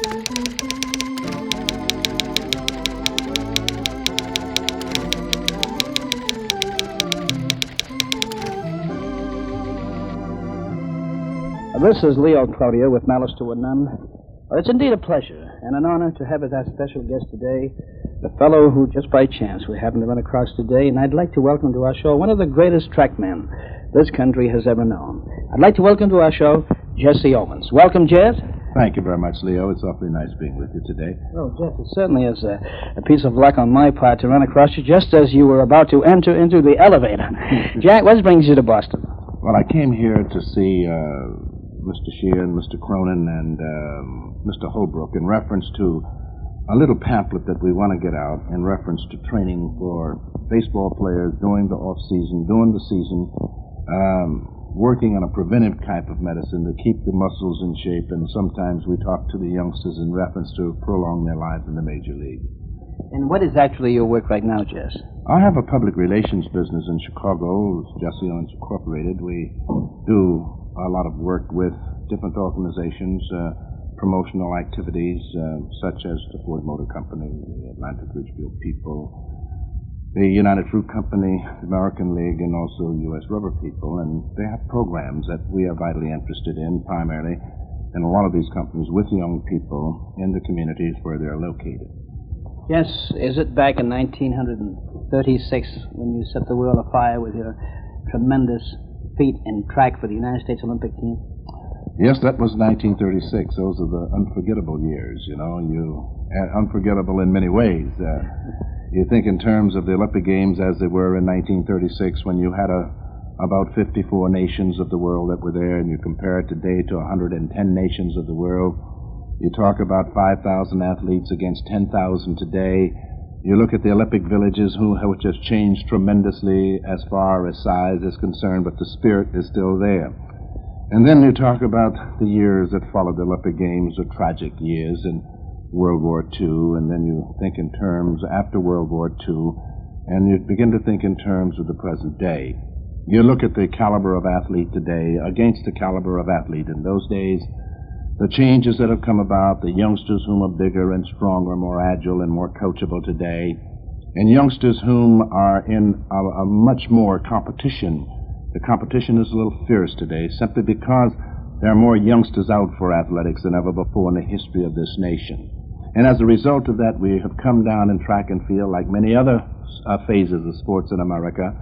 This is Leo Cloutier with Malice to a None. Well, it's indeed a pleasure and an honor to have as our special guest today the fellow who, just by chance, we happen to run across today, and I'd like to welcome to our show one of the greatest trackmen this country has ever known. I'd like to welcome to our show Jesse Owens. Welcome, Jess. Thank you very much, Leo. It's awfully nice being with you today. Well, Jess, it certainly is a piece of luck on my part to run across you just as you were about to enter into the elevator. Jack, what brings you to Boston? Well, I came here to see Mr. Sheehan, Mr. Cronin, and Mr. Holbrook in reference to a little pamphlet that we want to get out in reference to training for baseball players during the off-season, during the season, working on a preventive type of medicine to keep the muscles in shape, and sometimes we talk to the youngsters in reference to prolong their lives in the major league. And what is actually your work right now, Jess? I have a public relations business in Chicago, Jesse Owens Incorporated. We do a lot of work with different organizations, promotional activities such as the Ford Motor Company, the Atlantic Ridgefield People, the United Fruit Company, the American League, and also U.S. Rubber People. And they have programs that we are vitally interested in, primarily in a lot of these companies with young people in the communities where they're located. Yes, is it back in 1936 when you set the world afire with your tremendous feat in track for the United States Olympic team? Yes, that was 1936. Those are the unforgettable years, unforgettable in many ways. You think in terms of the Olympic Games as they were in 1936 when you had about 54 nations of the world that were there, and you compare it today to 110 nations of the world. You talk about 5,000 athletes against 10,000 today. You look at the Olympic villages, which has changed tremendously as far as size is concerned, but the spirit is still there. And then you talk about the years that followed the Olympic Games, the tragic years in World War II, and then you think in terms after World War II, and you begin to think in terms of the present day. You look at the caliber of athlete today against the caliber of athlete in those days, the changes that have come about, the youngsters whom are bigger and stronger, more agile and more coachable today, and youngsters whom are in a much more competition. The competition is a little fierce today simply because there are more youngsters out for athletics than ever before in the history of this nation. And as a result of that, we have come down in track and field, like many other phases of sports in America,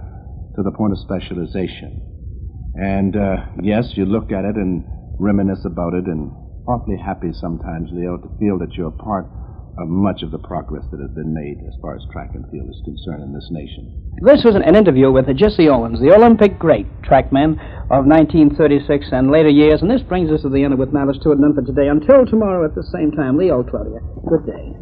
to the point of specialization. And yes, you look at it and reminisce about it, and awfully happy sometimes, Leo, to feel that you're a part of much of the progress that has been made as far as track and field is concerned in this nation. This was an interview with Jesse Owens, the Olympic great trackman of 1936 and later years, and this brings us to the end of With Malice to a None for today. Until tomorrow at the same time, Leo Cloutier, good day.